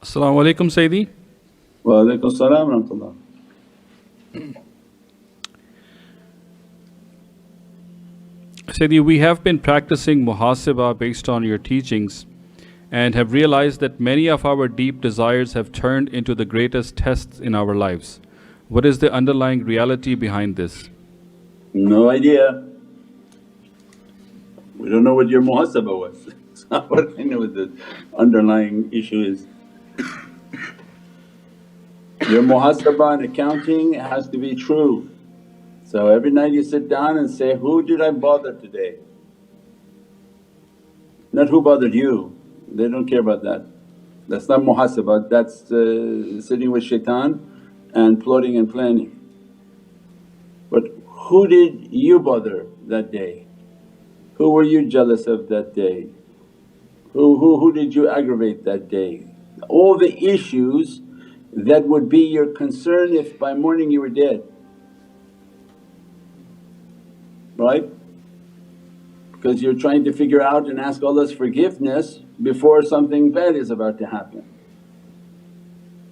Assalamu alaikum, Sayyidi. Wa alaikum salam wa rahmatullah. Sayyidi, we have been practicing Muhasabah based on your teachings and have realized that many of our deep desires have turned into the greatest tests in our lives. What is the underlying reality behind this? No idea. We don't know what your muhasabah was. So what I know what the underlying issue is. Your muhasabah and accounting has to be true. So every night you sit down and say, who did I bother today? Not who bothered you, they don't care about that. That's not muhasabah, that's sitting with shaitan and plotting and planning. But who did you bother that day? Who were you jealous of that day? Who did you aggravate that day? All the issues that would be your concern if by morning you were dead, right? Because you're trying to figure out and ask Allah's forgiveness before something bad is about to happen.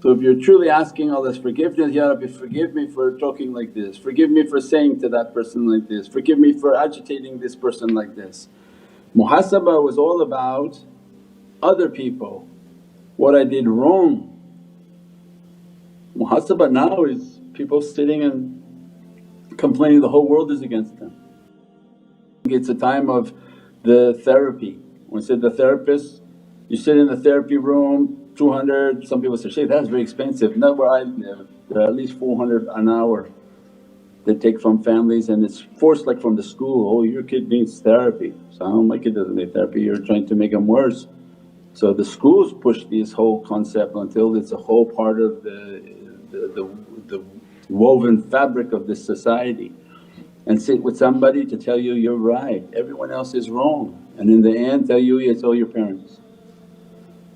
So if you're truly asking Allah's forgiveness, Ya Rabbi forgive me for talking like this, forgive me for saying to that person like this, forgive me for agitating this person like this. Muhasabah was all about other people, what I did wrong. Muhasabah now is people sitting and complaining the whole world is against them. It's a time of the therapy. When I said the therapist, you sit in the therapy room, 200, some people say, Shaykh that's very expensive. Not where I live, they're at least 400 an hour they take from families and it's forced like from the school, oh your kid needs therapy. So, oh my kid doesn't need therapy, you're trying to make him worse. So the schools push this whole concept until it's a whole part of the woven fabric of this society, and sit with somebody to tell you, you're right, everyone else is wrong, and in the end tell you, it's all your parents.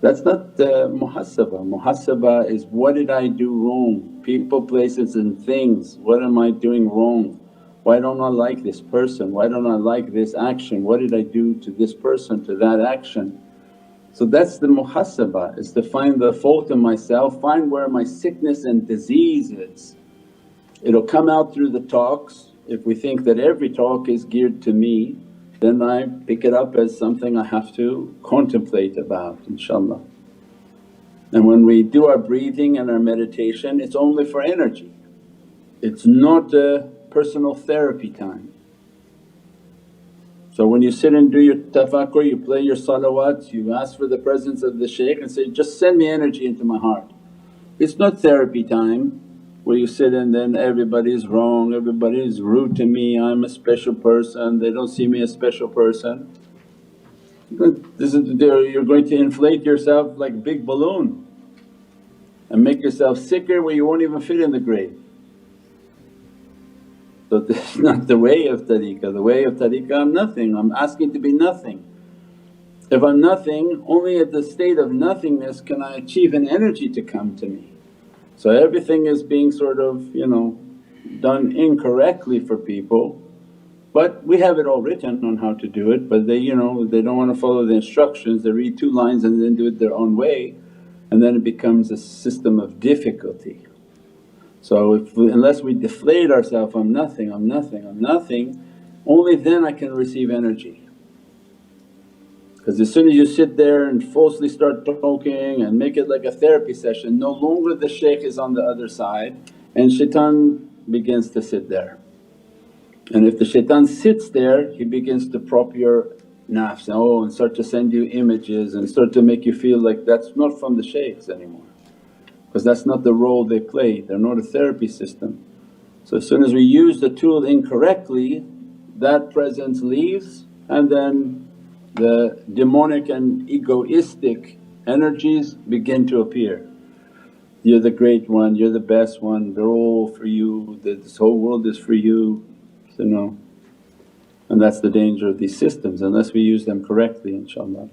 That's not muhasabah. Muhasabah is, what did I do wrong? People, places and things, what am I doing wrong? Why don't I like this person? Why don't I like this action? What did I do to this person, to that action? So that's the muhasabah, is to find the fault in myself, find where my sickness and disease is. It'll come out through the talks. If we think that every talk is geared to me, then I pick it up as something I have to contemplate about, inshaAllah. And when we do our breathing and our meditation, it's only for energy, it's not a personal therapy time. So when you sit and do your tafakkur, you play your salawats, you ask for the presence of the shaykh and say, just send me energy into my heart. It's not therapy time where you sit and then everybody's wrong, everybody's rude to me, I'm a special person, they don't see me as special person. You're going to inflate yourself like a big balloon and make yourself sicker where you won't even fit in the grave. So this is not the way of tariqah. The way of tariqah, I'm nothing, I'm asking to be nothing. If I'm nothing, only at the state of nothingness can I achieve an energy to come to me. So everything is being sort of done incorrectly for people, but we have it all written on how to do it, but they they don't want to follow the instructions, they read 2 lines and then do it their own way, and then it becomes a system of difficulty. So unless we deflate ourselves, I'm nothing, I'm nothing, I'm nothing, only then I can receive energy. Because as soon as you sit there and falsely start talking and make it like a therapy session, no longer the shaykh is on the other side and shaitan begins to sit there. And if the shaitan sits there, he begins to prop your nafs and start to send you images and start to make you feel like that's not from the shaykhs anymore, because that's not the role they play, they're not a therapy system. So as soon as we use the tool incorrectly, that presence leaves and then the demonic and egoistic energies begin to appear. You're the great one, you're the best one, they're all for you, this whole world is for you. So no, and that's the danger of these systems unless we use them correctly, inshaAllah.